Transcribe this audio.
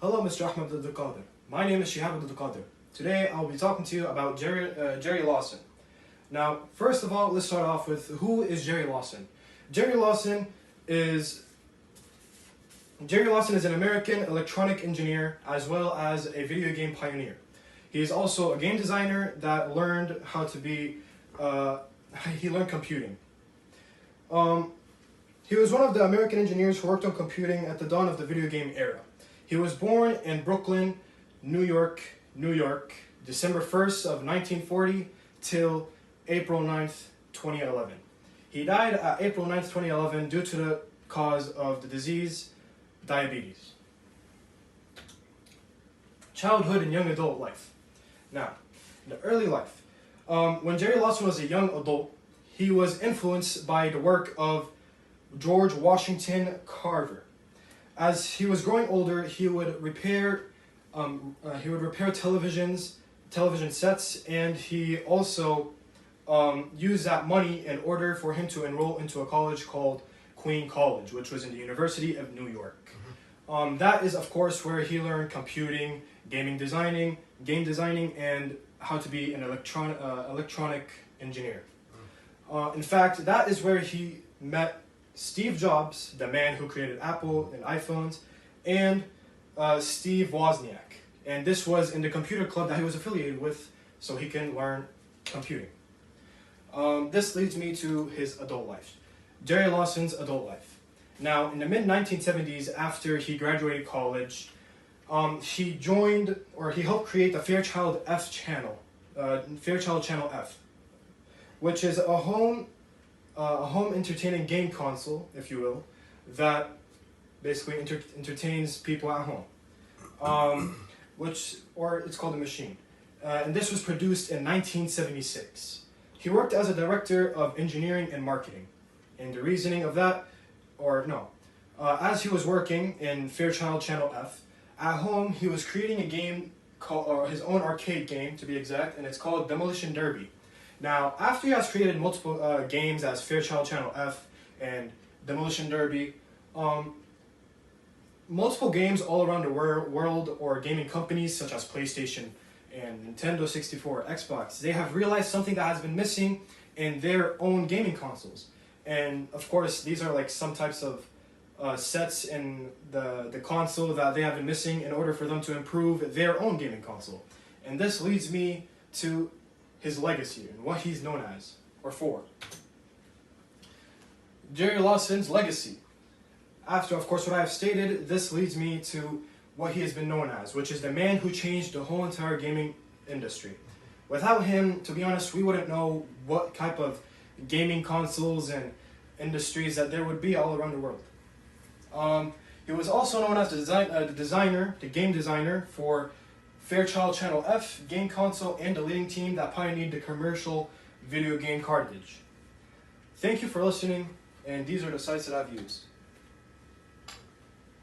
Hello, Mr. Ahmed Abdulqader. My name is Shihab Abdulqader. Today, I'll be talking to you about Jerry Lawson. Now, first of all, let's start off with who is Jerry Lawson. Jerry Lawson is an American electronic engineer as well as a video game pioneer. He is also a game designer that learned how to be, he learned computing. He was one of the American engineers who worked on computing at the dawn of the video game era. He was born in Brooklyn, New York, December 1st of 1940 till April 9th, 2011. He died at April 9th, 2011 due to the cause of the disease, diabetes. Childhood and young adult life. Now, in the early life, when Jerry Lawson was a young adult, he was influenced by the work of George Washington Carver. As he was growing older, he would repair television sets, and he also used that money in order for him to enroll into a college called Queen College, which was in the University of New York. That is, of course, where he learned computing, game designing, and how to be an electronic engineer. In fact, that is where he met Steve Jobs, the man who created Apple and iPhones, and Steve Wozniak. And this was in the computer club that he was affiliated with, so he can learn computing. This leads me to his adult life. Jerry Lawson's adult life. Now, in the mid-1970s, after he graduated college, he helped create the Fairchild F channel, Fairchild Channel F, which is a home entertaining game console, if you will, that basically entertains people at home, it's called a machine. And this was produced in 1976. He worked as a director of engineering and marketing. And the reasoning of that, as he was working in Fairchild Channel F, at home he was creating a game called, his own arcade game to be exact, and it's called Demolition Derby. Now, after he has created multiple games as Fairchild Channel F and Demolition Derby, multiple games all around the world or gaming companies such as PlayStation and Nintendo 64, Xbox, they have realized something that has been missing in their own gaming consoles. And of course, these are like some types of sets in the console that they have been missing in order for them to improve their own gaming console. And this leads me to his legacy and what he's known as, or for. Jerry Lawson's legacy. After, of course, what I have stated, this leads me to what he has been known as, which is the man who changed the whole entire gaming industry. Without him, to be honest, we wouldn't know what type of gaming consoles and industries that there would be all around the world. He was also known as the game designer for Fairchild Channel F game console and the leading team that pioneered the commercial video game cartridge. Thank you for listening, and these are the sites that I've used.